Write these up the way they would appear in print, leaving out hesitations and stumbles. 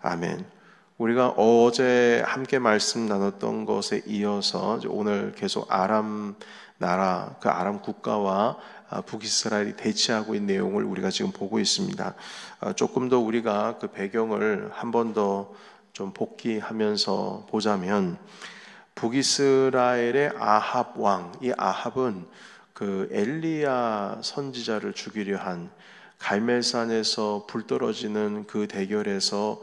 아멘. 우리가 어제 함께 말씀 나눴던 것에 이어서 오늘 계속 아람 나라, 그 아람 국가와 북이스라엘이 대치하고 있는 내용을 우리가 지금 보고 있습니다. 조금 더 우리가 그 배경을 한 번 더 좀 복기하면서 보자면, 북이스라엘의 아합 왕, 이 아합은 그 엘리야 선지자를 죽이려 한 갈멜산에서 불 떨어지는 그 대결에서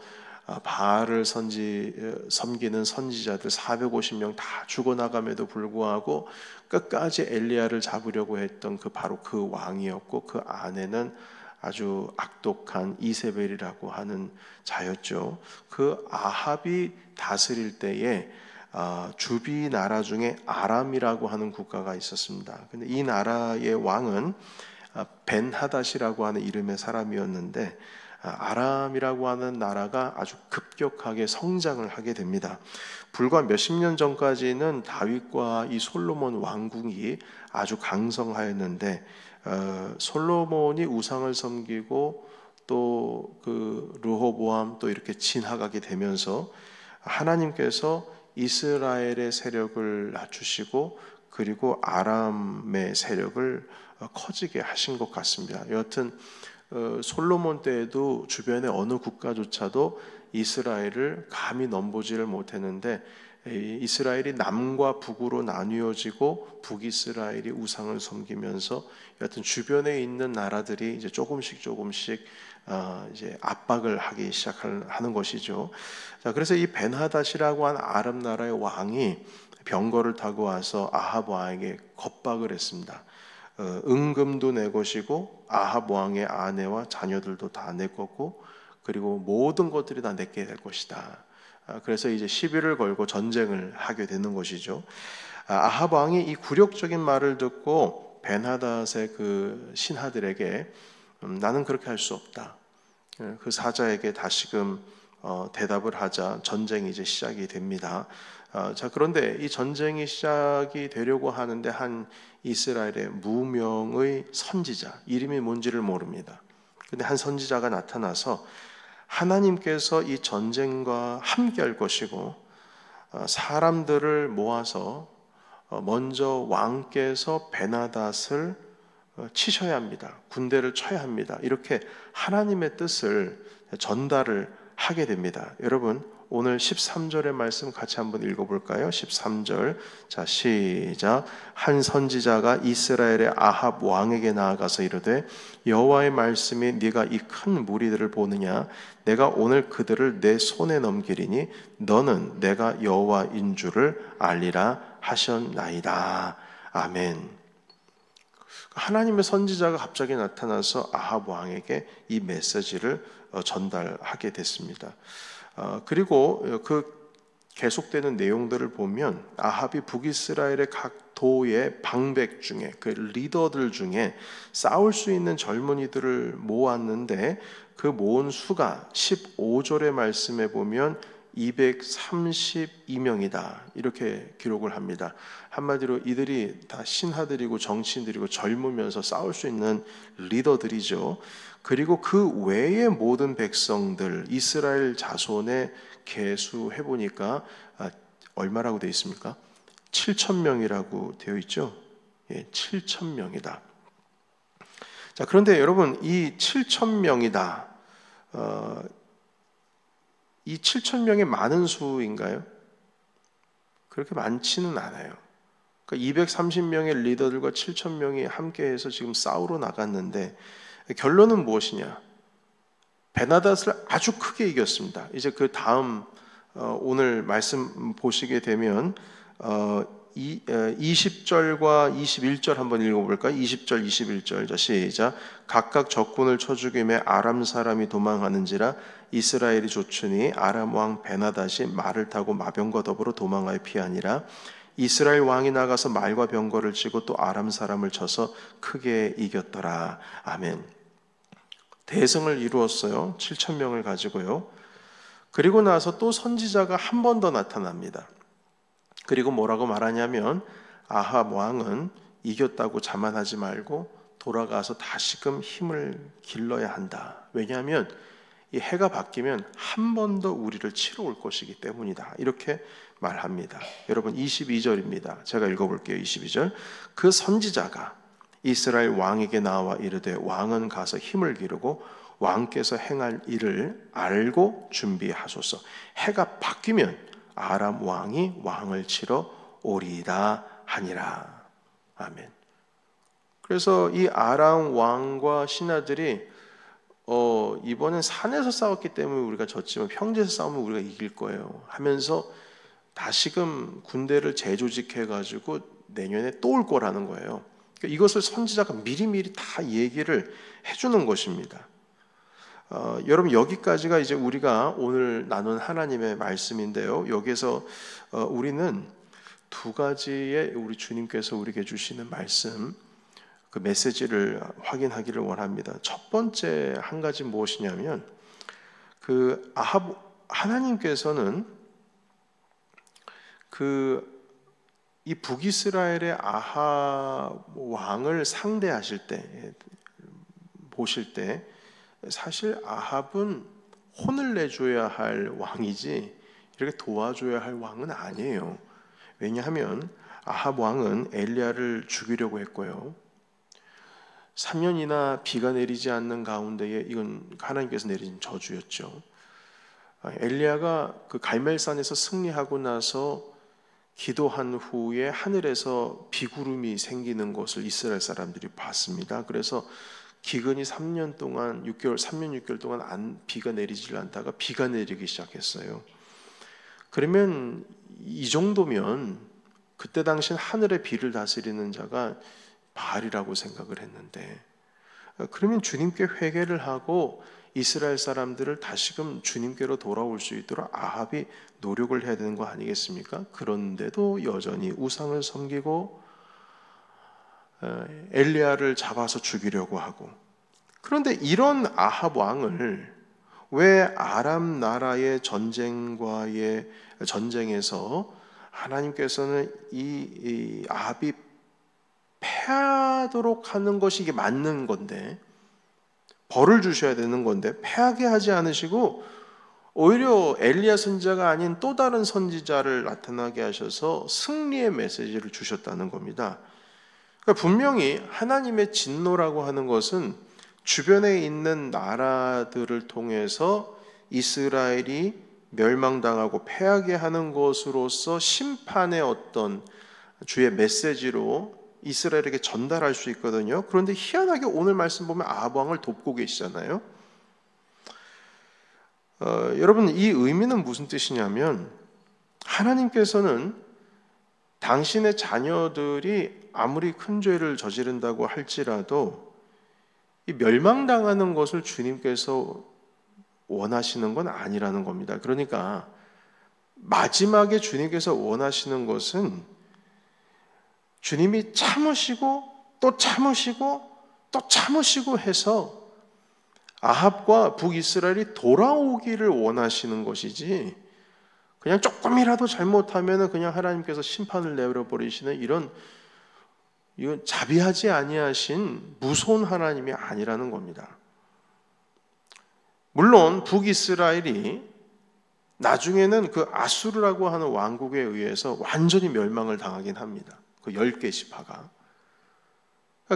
바알을 섬기는 선지자들 450명 다 죽어나감에도 불구하고 끝까지 엘리야를 잡으려고 했던 바로 그 왕이었고, 그 아내는 아주 악독한 이세벨이라고 하는 자였죠. 그 아합이 다스릴 때에 주비 나라 중에 아람이라고 하는 국가가 있었습니다. 근데 이 나라의 왕은 벤하닷이라고 하는 이름의 사람이었는데, 아람이라고 하는 나라가 아주 급격하게 성장을 하게 됩니다. 불과 몇십 년 전까지는 다윗과 이 솔로몬 왕국이 아주 강성하였는데, 솔로몬이 우상을 섬기고 또 그 르호보암 또 이렇게 지나가게 되면서 하나님께서 이스라엘의 세력을 낮추시고 그리고 아람의 세력을 커지게 하신 것 같습니다. 여하튼 솔로몬 때에도 주변의 어느 국가조차도 이스라엘을 감히 넘보지를 못했는데, 이스라엘이 남과 북으로 나뉘어지고 북이스라엘이 우상을 섬기면서 여하튼 주변에 있는 나라들이 이제 조금씩 이제 압박을 하기 시작하는 것이죠. 자, 그래서 이 벤하닷이라고 한 아람 나라의 왕이 병거를 타고 와서 아합 왕에게 겁박을 했습니다. 은금도 내 것이고 아합 왕의 아내와 자녀들도 다 내 거고 그리고 모든 것들이 다 내게 될 것이다. 그래서 이제 시비를 걸고 전쟁을 하게 되는 것이죠. 아합 왕이 이 굴욕적인 말을 듣고 벤하닷의 그 신하들에게 나는 그렇게 할 수 없다. 그 사자에게 다시금 대답을 하자 전쟁이 이제 시작이 됩니다. 자, 그런데 이 전쟁이 시작이 되려고 하는데 한 이스라엘의 무명의 선지자, 이름이 뭔지를 모릅니다. 근데 한 선지자가 나타나서 하나님께서 이 전쟁과 함께 할 것이고 사람들을 모아서 먼저 왕께서 벤하닷을 치셔야 합니다. 군대를 쳐야 합니다. 이렇게 하나님의 뜻을 전달을 하게 됩니다. 여러분, 오늘 13절의 말씀 같이 한번 읽어볼까요? 13절, 자 시작. 한 선지자가 이스라엘의 아합 왕에게 나아가서 이르되 여호와의 말씀이 네가 이 큰 무리들을 보느냐? 내가 오늘 그들을 내 손에 넘기리니 너는 내가 여호와인 줄을 알리라 하셨나이다. 아멘. 하나님의 선지자가 갑자기 나타나서 아합 왕에게 이 메시지를 전달하게 됐습니다. 그리고 그 계속되는 내용들을 보면 아합이 북이스라엘의 각 도의 방백 중에 그 리더들 중에 싸울 수 있는 젊은이들을 모았는데, 그 모은 수가 15절의 말씀에 보면 232명이다 이렇게 기록을 합니다. 한마디로 이들이 다 신하들이고 정치인들이고 젊으면서 싸울 수 있는 리더들이죠. 그리고 그 외의 모든 백성들 이스라엘 자손의 계수해 보니까 얼마라고 되어 있습니까? 7,000명이라고 되어 있죠. 예, 7,000명이다. 자, 그런데 여러분, 이 7,000명이다. 이 7,000명이 많은 수인가요? 그렇게 많지는 않아요. 그러니까 230명의 리더들과 7,000명이 함께해서 지금 싸우러 나갔는데 결론은 무엇이냐? 벤하닷을 아주 크게 이겼습니다. 이제 그 다음 오늘 말씀 보시게 되면 20절과 21절 한번 읽어볼까요? 20절, 21절. 자, 시작. 각각 적군을 쳐 죽임에 아람 사람이 도망하는지라 이스라엘이 좇으니 아람 왕 벤하닷이 말을 타고 마병과 더불어 도망하여 피하니라. 이스라엘 왕이 나가서 말과 병거를 치고 또 아람 사람을 쳐서 크게 이겼더라. 아멘. 대승을 이루었어요. 7,000명을 가지고요. 그리고 나서 또 선지자가 한 번 더 나타납니다. 그리고 뭐라고 말하냐면 아합 왕은 이겼다고 자만하지 말고 돌아가서 다시금 힘을 길러야 한다. 왜냐하면 이 해가 바뀌면 한 번 더 우리를 치러 올 것이기 때문이다. 이렇게 말합니다. 여러분 22절입니다. 제가 읽어볼게요. 22절. 그 선지자가 이스라엘 왕에게 나와 이르되 왕은 가서 힘을 기르고 왕께서 행할 일을 알고 준비하소서. 해가 바뀌면 아람 왕이 왕을 치러 오리이다 하니라. 아멘. 그래서 이 아람 왕과 신하들이 이번엔 산에서 싸웠기 때문에 우리가 졌지만 평지에서 싸우면 우리가 이길 거예요 하면서 다시금 군대를 재조직해가지고 내년에 또 올 거라는 거예요. 그러니까 이것을 선지자가 미리미리 다 얘기를 해주는 것입니다. 여러분 여기까지가 이제 우리가 오늘 나눈 하나님의 말씀인데요. 여기서 우리는 두 가지의 우리 주님께서 우리에게 주시는 말씀, 그 메시지를 확인하기를 원합니다. 첫 번째 한 가지 무엇이냐면 그 하나님께서는 이 북이스라엘의 아합 왕을 상대하실 때 보실 때 사실 아합은 혼을 내줘야 할 왕이지 이렇게 도와줘야 할 왕은 아니에요. 왜냐하면 아합 왕은 엘리야를 죽이려고 했고요. 3년이나 비가 내리지 않는 가운데에 이건 하나님께서 내린 저주였죠. 엘리야가 그 갈멜산에서 승리하고 나서 기도한 후에 하늘에서 비구름이 생기는 것을 이스라엘 사람들이 봤습니다. 그래서 기근이 3년 6개월 동안 비가 내리질 않다가 비가 내리기 시작했어요. 그러면 이 정도면 그때 당시엔 하늘의 비를 다스리는 자가 바알이라고 생각을 했는데, 그러면 주님께 회개를 하고 이스라엘 사람들을 다시금 주님께로 돌아올 수 있도록 아합이 노력을 해야 되는 거 아니겠습니까? 그런데도 여전히 우상을 섬기고 엘리야를 잡아서 죽이려고 하고, 그런데 이런 아합 왕을 왜 아람 나라의 전쟁에서 하나님께서는 이 아합이 패하도록 하는 것이 이게 맞는 건데, 벌을 주셔야 되는 건데 패하게 하지 않으시고 오히려 엘리야 선지자가 아닌 또 다른 선지자를 나타나게 하셔서 승리의 메시지를 주셨다는 겁니다. 그러니까 분명히 하나님의 진노라고 하는 것은 주변에 있는 나라들을 통해서 이스라엘이 멸망당하고 패하게 하는 것으로서 심판의 어떤 주의 메시지로 이스라엘에게 전달할 수 있거든요. 그런데 희한하게 오늘 말씀 보면 아합 왕을 돕고 계시잖아요. 여러분 이 의미는 무슨 뜻이냐면 하나님께서는 당신의 자녀들이 아무리 큰 죄를 저지른다고 할지라도 이 멸망당하는 것을 주님께서 원하시는 건 아니라는 겁니다. 그러니까 마지막에 주님께서 원하시는 것은 주님이 참으시고 또 참으시고 또 참으시고 해서 아합과 북이스라엘이 돌아오기를 원하시는 것이지, 그냥 조금이라도 잘못하면 그냥 하나님께서 심판을 내려버리시는 이건 자비하지 아니하신 무서운 하나님이 아니라는 겁니다. 물론 북이스라엘이 나중에는 그 아수르라고 하는 왕국에 의해서 완전히 멸망을 당하긴 합니다. 그 10개 지파가.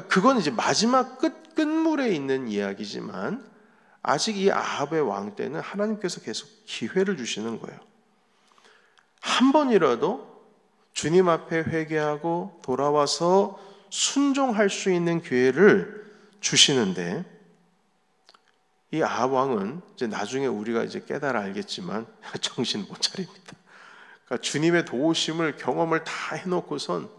그건 이제 마지막 끝물에 있는 이야기지만 아직 이 아합의 왕 때는 하나님께서 계속 기회를 주시는 거예요. 한 번이라도 주님 앞에 회개하고 돌아와서 순종할 수 있는 기회를 주시는데, 이 아합 왕은 이제 나중에 우리가 이제 깨달아 알겠지만 정신 못 차립니다. 그러니까 주님의 도우심을 경험을 다 해놓고선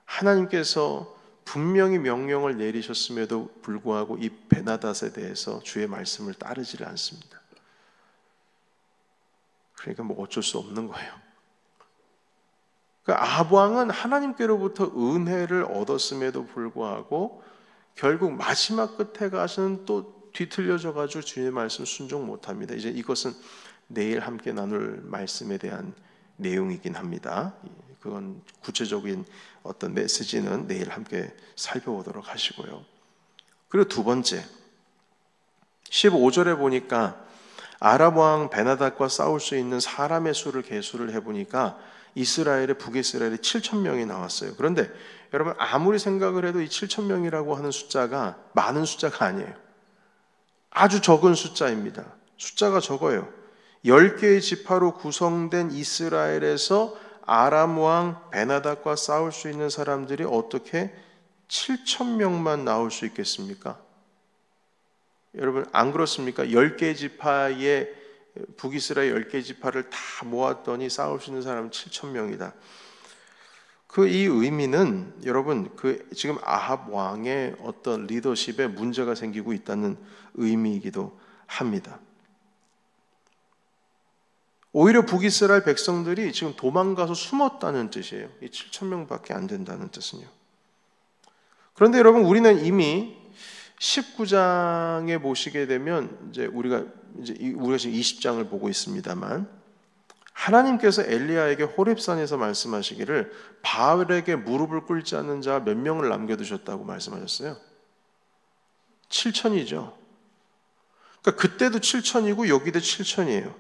하나님께서 분명히 명령을 내리셨음에도 불구하고 이 베나닷에 대해서 주의 말씀을 따르지를 않습니다. 그러니까 뭐 어쩔 수 없는 거예요. 그러니까 아합 왕은 하나님께로부터 은혜를 얻었음에도 불구하고 결국 마지막 끝에 가서는 또 뒤틀려져 가지고 주님의 말씀 순종 못합니다. 이제 이것은 내일 함께 나눌 말씀에 대한 내용이긴 합니다. 그건 구체적인 어떤 메시지는 내일 함께 살펴보도록 하시고요. 그리고 두 번째 15절에 보니까 아람 왕 베나닷과 싸울 수 있는 사람의 수를 계수를 해보니까 북이스라엘이 7천 명이 나왔어요. 그런데 여러분 아무리 생각을 해도 이 7천 명이라고 하는 숫자가 많은 숫자가 아니에요. 아주 적은 숫자입니다. 숫자가 적어요. 10개의 지파로 구성된 이스라엘에서 아람 왕 베나닷과 싸울 수 있는 사람들이 어떻게 7천 명만 나올 수 있겠습니까? 여러분 안 그렇습니까? 10개 지파의 북이스라엘 10개 지파를 다 모았더니 싸울 수 있는 사람은 7천 명이다. 이 의미는 여러분 지금 아합 왕의 어떤 리더십에 문제가 생기고 있다는 의미이기도 합니다. 오히려 북이스라엘 백성들이 지금 도망가서 숨었다는 뜻이에요. 이 7천 명밖에 안 된다는 뜻은요. 그런데 여러분 우리는 이미 19장에 보시게 되면 우리가 지금 20장을 보고 있습니다만 하나님께서 엘리야에게 호렙산에서 말씀하시기를 바알에게 무릎을 꿇지 않는 자 몇 명을 남겨두셨다고 말씀하셨어요. 7천이죠. 그러니까 그때도 7천이고 여기도 7천이에요.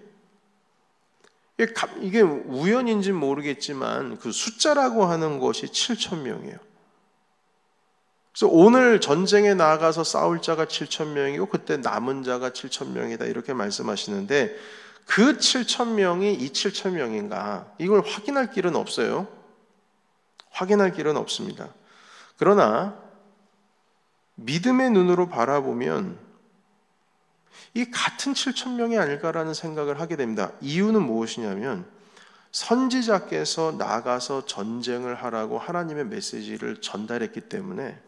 이게 우연인지는 모르겠지만 그 숫자라고 하는 것이 7천 명이에요. 그래서 오늘 전쟁에 나가서 싸울 자가 7천 명이고 그때 남은 자가 7천 명이다 이렇게 말씀하시는데 그 7천 명이 이 7천 명인가 이걸 확인할 길은 없어요. 확인할 길은 없습니다. 그러나 믿음의 눈으로 바라보면 이 같은 7천 명이 아닐까라는 생각을 하게 됩니다. 이유는 무엇이냐면 선지자께서 나가서 전쟁을 하라고 하나님의 메시지를 전달했기 때문에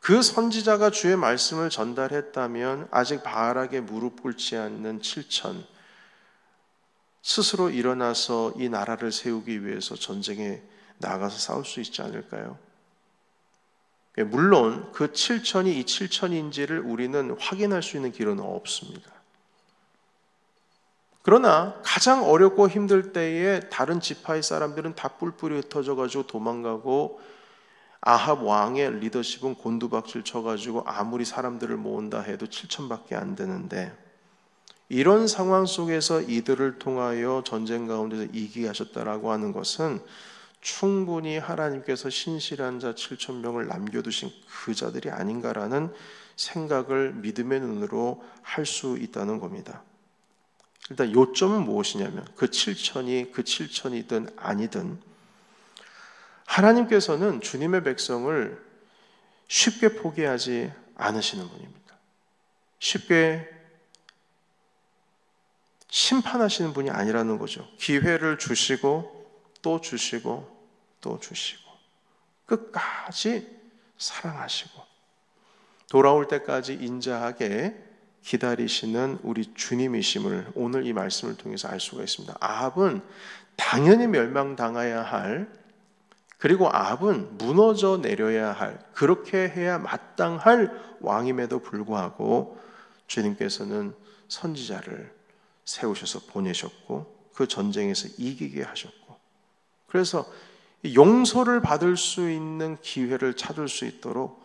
그 선지자가 주의 말씀을 전달했다면 아직 바알에게 무릎 꿇지 않는 7천 스스로 일어나서 이 나라를 세우기 위해서 전쟁에 나가서 싸울 수 있지 않을까요? 물론 그 7천이 이 7천인지를 우리는 확인할 수 있는 길은 없습니다. 그러나 가장 어렵고 힘들 때에 다른 지파의 사람들은 다 뿔뿔이 흩어져가지고 도망가고 아합 왕의 리더십은 곤두박질 쳐가지고 아무리 사람들을 모은다 해도 7천밖에 안 되는데 이런 상황 속에서 이들을 통하여 전쟁 가운데서 이기게 하셨다라고 하는 것은 충분히 하나님께서 신실한 자 7천 명을 남겨두신 그 자들이 아닌가라는 생각을 믿음의 눈으로 할 수 있다는 겁니다. 일단 요점은 무엇이냐면 그 7천이든 아니든 하나님께서는 주님의 백성을 쉽게 포기하지 않으시는 분입니다. 쉽게 심판하시는 분이 아니라는 거죠. 기회를 주시고 또 주시고 또 주시고 끝까지 사랑하시고 돌아올 때까지 인자하게 기다리시는 우리 주님이심을 오늘 이 말씀을 통해서 알 수가 있습니다. 아합은 당연히 멸망당해야 할, 그리고 아합은 무너져 내려야 할, 그렇게 해야 마땅할 왕임에도 불구하고 주님께서는 선지자를 세우셔서 보내셨고 그 전쟁에서 이기게 하셨고, 그래서 용서를 받을 수 있는 기회를 찾을 수 있도록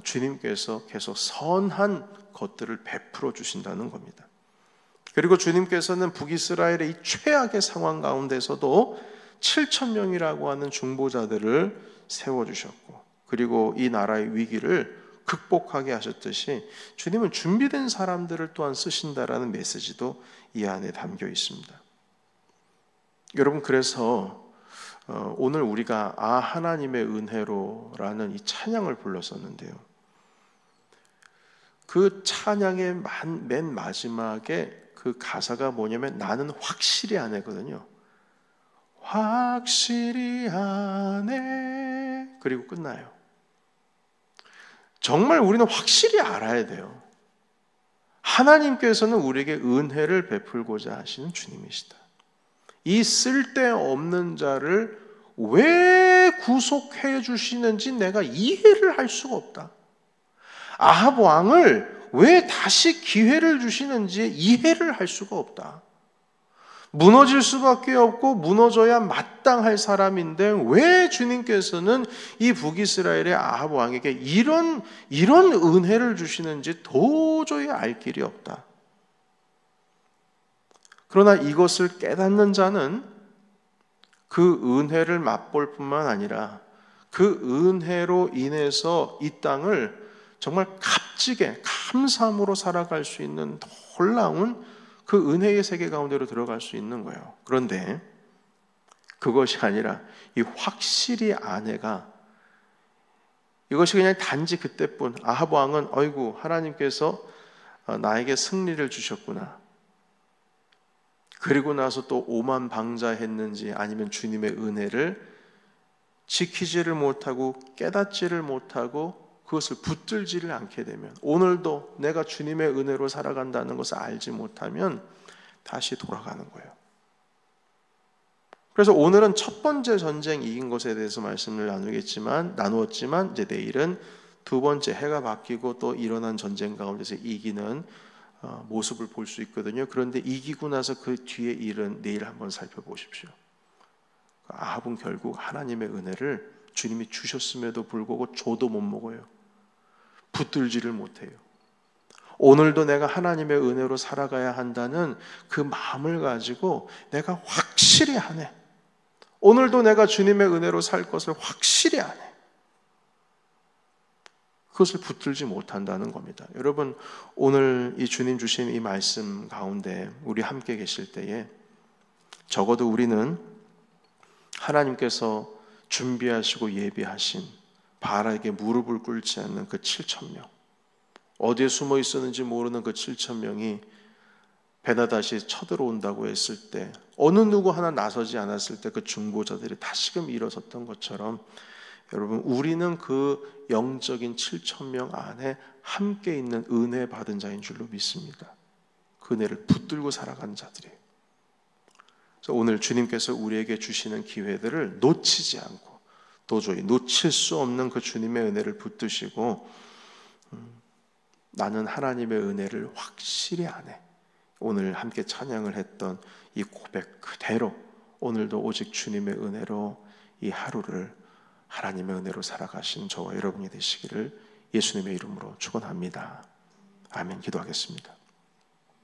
주님께서 계속 선한 것들을 베풀어 주신다는 겁니다. 그리고 주님께서는 북이스라엘의 이 최악의 상황 가운데서도 7천 명이라고 하는 중보자들을 세워주셨고, 그리고 이 나라의 위기를 극복하게 하셨듯이 주님은 준비된 사람들을 또한 쓰신다라는 메시지도 이 안에 담겨 있습니다. 여러분, 그래서 오늘 우리가 하나님의 은혜로라는 이 찬양을 불렀었는데요. 그 찬양의 맨 마지막에 그 가사가 뭐냐면 나는 확실히 아네거든요. 확실히 아네. 그리고 끝나요. 정말 우리는 확실히 알아야 돼요. 하나님께서는 우리에게 은혜를 베풀고자 하시는 주님이시다. 이 쓸데없는 자를 왜 구속해 주시는지 내가 이해를 할 수가 없다. 아합 왕을 왜 다시 기회를 주시는지 이해를 할 수가 없다. 무너질 수밖에 없고 무너져야 마땅할 사람인데 왜 주님께서는 이 북이스라엘의 아합 왕에게 이런 은혜를 주시는지 도저히 알 길이 없다. 그러나 이것을 깨닫는 자는 그 은혜를 맛볼 뿐만 아니라 그 은혜로 인해서 이 땅을 정말 값지게 감사함으로 살아갈 수 있는 놀라운 그 은혜의 세계 가운데로 들어갈 수 있는 거예요. 그런데 그것이 아니라 이 확실히 아내가 이것이 그냥 단지 그때뿐 아합 왕은 어이구 하나님께서 나에게 승리를 주셨구나. 그리고 나서 또 오만방자했는지 아니면 주님의 은혜를 지키지를 못하고 깨닫지를 못하고 그것을 붙들지를 않게 되면 오늘도 내가 주님의 은혜로 살아간다는 것을 알지 못하면 다시 돌아가는 거예요. 그래서 오늘은 첫 번째 전쟁 이긴 것에 대해서 말씀을 나누었지만 이제 내일은 두 번째 해가 바뀌고 또 일어난 전쟁 가운데서 이기는 모습을 볼 수 있거든요. 그런데 이기고 나서 그 뒤에 일은 내일 한번 살펴보십시오. 아합은 결국 하나님의 은혜를 주님이 주셨음에도 불구하고 줘도 못 먹어요. 붙들지를 못해요. 오늘도 내가 하나님의 은혜로 살아가야 한다는 그 마음을 가지고 내가 확실히 하네. 오늘도 내가 주님의 은혜로 살 것을 확실히 하네. 그것을 붙들지 못한다는 겁니다. 여러분, 오늘 이 주님 주신 이 말씀 가운데 우리 함께 계실 때에 적어도 우리는 하나님께서 준비하시고 예비하신 바알에게 무릎을 꿇지 않는 그 7,000명, 어디에 숨어 있었는지 모르는 그 7,000명이 베나다시 쳐들어온다고 했을 때 어느 누구 하나 나서지 않았을 때 그 중보자들이 다시금 일어섰던 것처럼 여러분, 우리는 그 영적인 7,000명 안에 함께 있는 은혜 받은 자인 줄로 믿습니다. 그 은혜를 붙들고 살아가는 자들이에요. 그래서 오늘 주님께서 우리에게 주시는 기회들을 놓치지 않고 도저히 놓칠 수 없는 그 주님의 은혜를 붙드시고 나는 하나님의 은혜를 확실히 아네. 오늘 함께 찬양을 했던 이 고백 그대로 오늘도 오직 주님의 은혜로 이 하루를 하나님의 은혜로 살아가신 저와 여러분이 되시기를 예수님의 이름으로 축원합니다. 아멘. 기도하겠습니다.